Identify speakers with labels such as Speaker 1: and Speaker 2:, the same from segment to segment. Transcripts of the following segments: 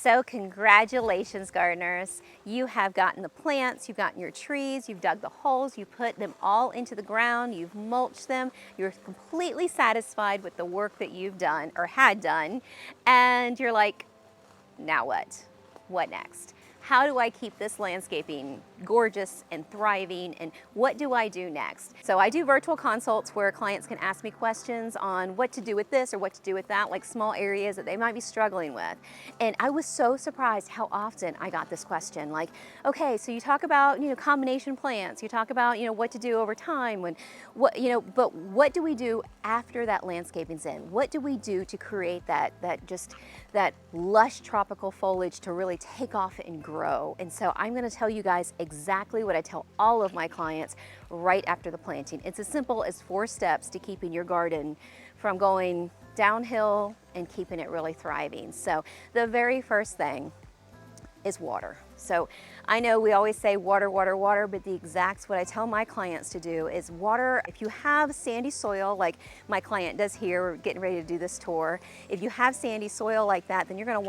Speaker 1: So congratulations, gardeners. You have gotten the plants, you've gotten your trees, you've dug the holes, you put them all into the ground, you've mulched them, you're completely satisfied with the work that you've done or had done, and you're like, now what? What next? How do I keep this landscaping gorgeous and thriving, and what do I do next? So I do virtual consults where clients can ask me questions on what to do with this or what to do with that, like small areas that they might be struggling with. And I was so surprised how often I got this question, like, okay, so you talk about, combination plants, you talk about, what to do over time, but what do we do after that landscaping's in? What do we do to create that lush tropical foliage to really take off and grow? And so I'm going to tell you guys exactly what I tell all of my clients right after the planting. It's as simple as 4 steps to keeping your garden from going downhill and keeping it really thriving. So the very first thing is water. So I know we always say water, water, water, but the exact what I tell my clients to do is water. If you have sandy soil, like my client does here, we're getting ready to do this tour. If you have sandy soil like that, then you're going to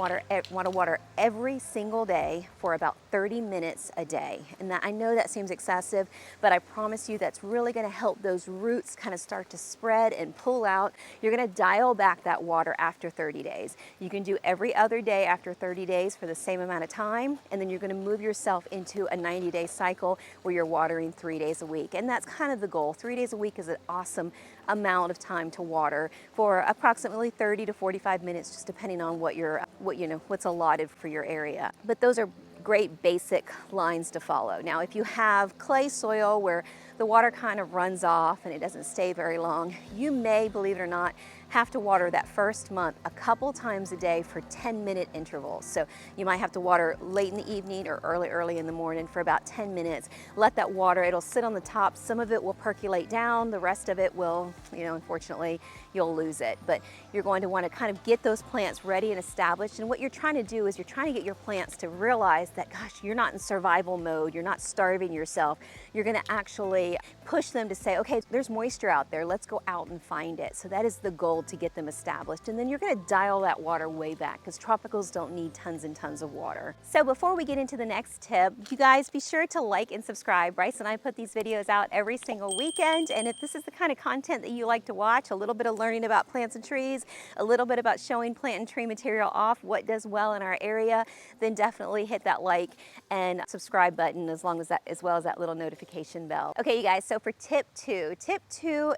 Speaker 1: want to water every single day for about 30 minutes a day. And that, I know that seems excessive, but I promise you that's really going to help those roots kind of start to spread and pull out. You're going to dial back that water after 30 days. You can do every other day after 30 days for the same amount of time, and then you're going to move yourself into a 90-day cycle where you're watering 3 days a week. And that's kind of the goal. 3 days a week is an awesome amount of time to water for approximately 30 to 45 minutes, just depending on what's allotted for your area. But those are great basic lines to follow. Now, if you have clay soil where the water kind of runs off and it doesn't stay very long, you may, believe it or not, have to water that first month a couple times a day for 10-minute intervals. So you might have to water late in the evening or early in the morning for about 10 minutes. Let that water, it'll sit on the top. Some of it will percolate down. The rest of it will, unfortunately, you'll lose it. But you're going to want to kind of get those plants ready and established. And what you're trying to do is you're trying to get your plants to realize that, gosh, you're not in survival mode. You're not starving yourself. You're going to actually push them to say, okay, there's moisture out there. Let's go out and find it. So that is the goal, to get them established. And then you're going to dial that water way back, because tropicals don't need tons and tons of water. So before we get into the next tip, you guys be sure to like and subscribe. Bryce and I put these videos out every single weekend, and if this is the kind of content that you like to watch, a little bit of learning about plants and trees, a little bit about showing plant and tree material off, what does well in our area, then definitely hit that like and subscribe button, as well as that little notification bell. Okay, you guys, so for tip 2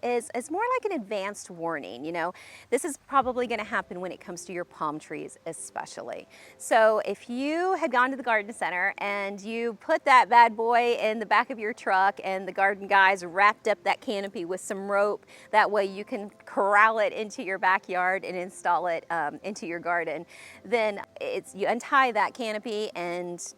Speaker 1: is more like an advanced warning. This is probably going to happen when it comes to your palm trees especially. So if you had gone to the garden center and you put that bad boy in the back of your truck and the garden guys wrapped up that canopy with some rope, that way you can corral it into your backyard and install it into your garden, then you untie that canopy and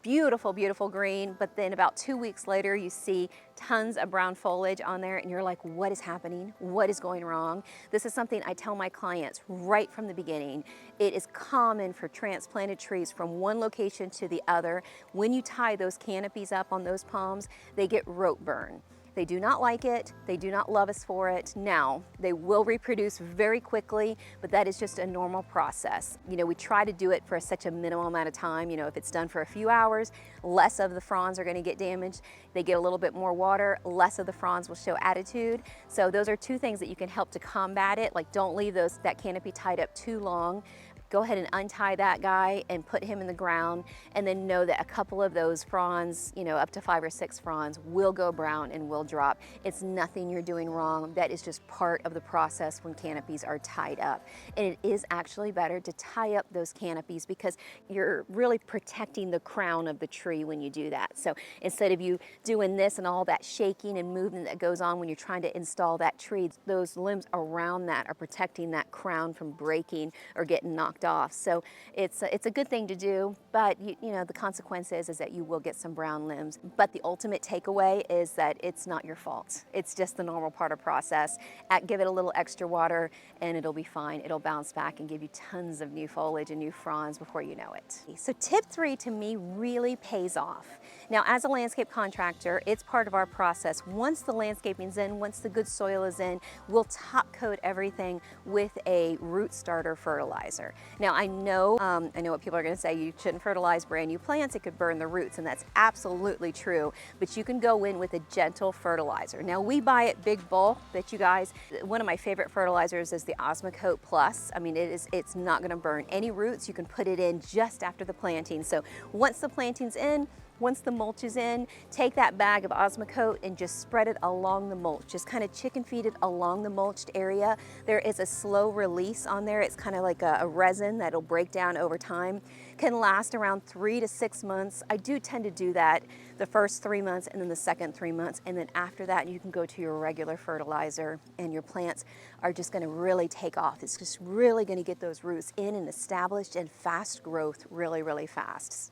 Speaker 1: beautiful, beautiful green, but then about 2 weeks later, you see tons of brown foliage on there, and you're like, what is happening? What is going wrong? This is something I tell my clients right from the beginning. It is common for transplanted trees from one location to the other. When you tie those canopies up on those palms, they get rope burn. They do not like it. They do not love us for it. Now, they will reproduce very quickly, but that is just a normal process. We try to do it for such a minimal amount of time. If it's done for a few hours, less of the fronds are going to get damaged. They get a little bit more water, less of the fronds will show attitude. So those are 2 things that you can help to combat it. Like, don't leave that canopy tied up too long. Go ahead and untie that guy and put him in the ground, and then know that a couple of those fronds, up to 5 or 6 fronds, will go brown and will drop. It's nothing you're doing wrong. That is just part of the process when canopies are tied up. And it is actually better to tie up those canopies, because you're really protecting the crown of the tree when you do that. So instead of you doing this and all that shaking and movement that goes on when you're trying to install that tree, those limbs around that are protecting that crown from breaking or getting knocked off. So it's a good thing to do, but the consequence is that you will get some brown limbs. But the ultimate takeaway is that it's not your fault. It's just the normal part of process. Give it a little extra water and it'll be fine. It'll bounce back and give you tons of new foliage and new fronds before you know it. So tip 3 to me really pays off. Now, as a landscape contractor, it's part of our process. Once the landscaping's in, once the good soil is in, we'll top coat everything with a root starter fertilizer. Now I know what people are going to say, you shouldn't fertilize brand new plants, it could burn the roots, and that's absolutely true, but you can go in with a gentle fertilizer. Now we buy it big bulk, but you guys, one of my favorite fertilizers is the Osmocote Plus. I mean, it's not going to burn any roots. You can put it in just after the planting. So once the planting's in, once the mulch is in, take that bag of Osmocote and just spread it along the mulch. Just kind of chicken feed it along the mulched area. There is a slow release on there. It's kind of like a resin that'll break down over time. Can last around 3 to 6 months. I do tend to do that the first 3 months and then the second 3 months. And then after that, you can go to your regular fertilizer and your plants are just gonna really take off. It's just really gonna get those roots in and established and fast growth really, really fast.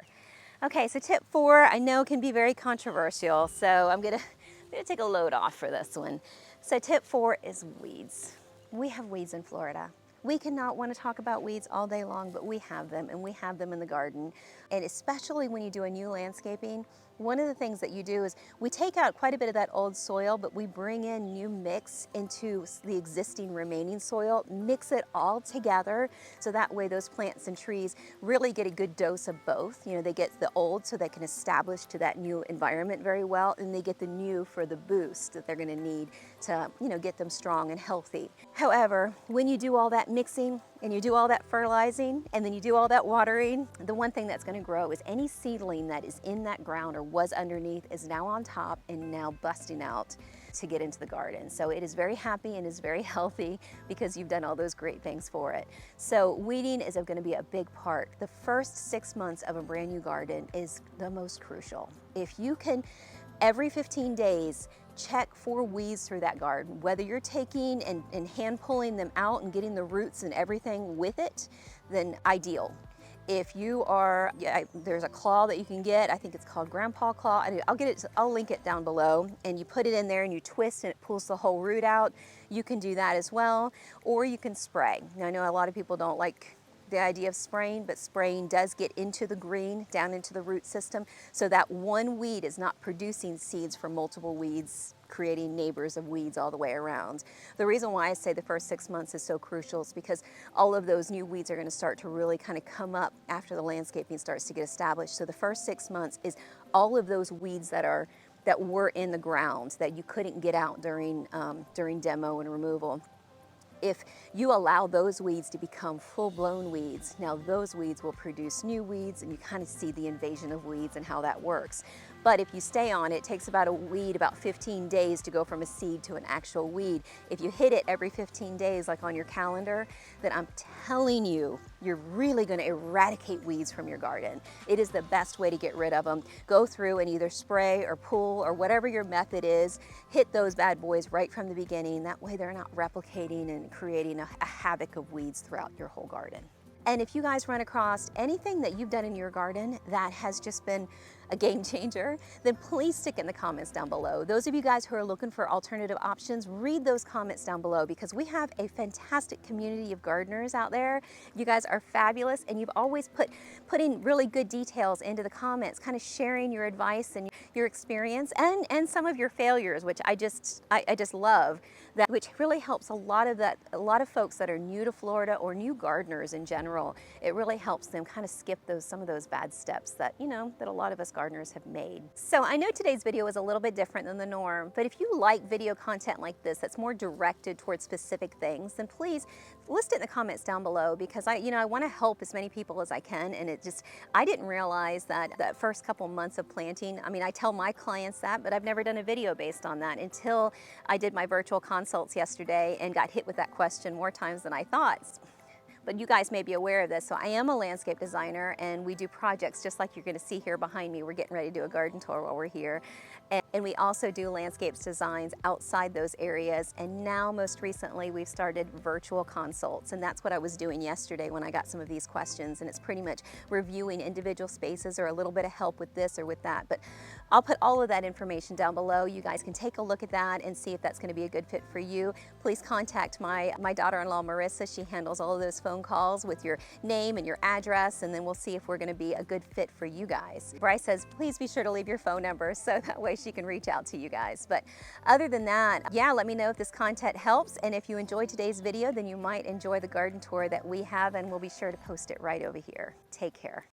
Speaker 1: Okay, so tip 4, I know can be very controversial, so I'm gonna take a load off for this one. So tip 4 is weeds. We have weeds in Florida. We cannot want to talk about weeds all day long, but we have them, and we have them in the garden. And especially when you do a new landscaping, one of the things that you do is we take out quite a bit of that old soil, but we bring in new mix into the existing remaining soil, mix it all together, so that way those plants and trees really get a good dose of both. You know, they get the old so they can establish to that new environment very well, and they get the new for the boost that they're gonna need to, you know, get them strong and healthy. However, when you do all that mixing and you do all that fertilizing and then you do all that watering, the one thing that's going to grow is any seedling that is in that ground or was underneath is now on top and now busting out to get into the garden. So it is very happy and is very healthy because you've done all those great things for it. So weeding is going to be a big part. The first 6 months of a brand new garden is the most crucial. If you can, every 15 days, check for weeds through that garden, whether you're taking and hand pulling them out and getting the roots and everything with it, then ideal. If you are, there's a claw that you can get, I think it's called Grandpa Claw, I'll link it down below, and you put it in there and you twist and it pulls the whole root out. You can do that as well, or you can spray. Now I know a lot of people don't like the idea of spraying, but spraying does get into the green, down into the root system, so that one weed is not producing seeds for multiple weeds, creating neighbors of weeds all the way around. The reason why I say the first 6 months is so crucial is because all of those new weeds are going to start to really kind of come up after the landscaping starts to get established. So the first 6 months is all of those weeds that were in the ground that you couldn't get out during demo and removal. If you allow those weeds to become full-blown weeds, now those weeds will produce new weeds, and you kind of see the invasion of weeds and how that works. But if you stay on it, it takes about a weed about 15 days to go from a seed to an actual weed. If you hit it every 15 days, like on your calendar, then I'm telling you, you're really going to eradicate weeds from your garden. It is the best way to get rid of them. Go through and either spray or pull or whatever your method is, hit those bad boys right from the beginning. That way they're not replicating and creating a havoc of weeds throughout your whole garden. And if you guys run across anything that you've done in your garden that has just been a game changer, then please stick in the comments down below. Those of you guys who are looking for alternative options, read those comments down below because we have a fantastic community of gardeners out there. You guys are fabulous, and you've always putting really good details into the comments, kind of sharing your advice and your experience and some of your failures, which I just love. That which really helps a lot of folks that are new to Florida or new gardeners in general. It really helps them kind of skip some of those bad steps that a lot of us gardeners have made. So I know today's video was a little bit different than the norm, but if you like video content like this that's more directed towards specific things, then please list it in the comments down below, because I want to help as many people as I can. And I didn't realize that first couple months of planting, I mean, I tell my clients that, but I've never done a video based on that until I did my virtual consults yesterday and got hit with that question more times than I thought. But you guys may be aware of this. So I am a landscape designer, and we do projects just like you're going to see here behind me. We're getting ready to do a garden tour while we're here. And we also do landscapes designs outside those areas. And now, most recently, we've started virtual consults. And that's what I was doing yesterday when I got some of these questions. And it's pretty much reviewing individual spaces or a little bit of help with this or with that. But I'll put all of that information down below. You guys can take a look at that and see if that's going to be a good fit for you. Please contact my daughter-in-law, Marissa. She handles all of those phone phone calls with your name and your address, and then we'll see if we're going to be a good fit for you guys. Bryce says, please be sure to leave your phone number so that way she can reach out to you guys. But other than that, yeah, let me know if this content helps, and if you enjoyed today's video, then you might enjoy the garden tour that we have, and we'll be sure to post it right over here. Take care.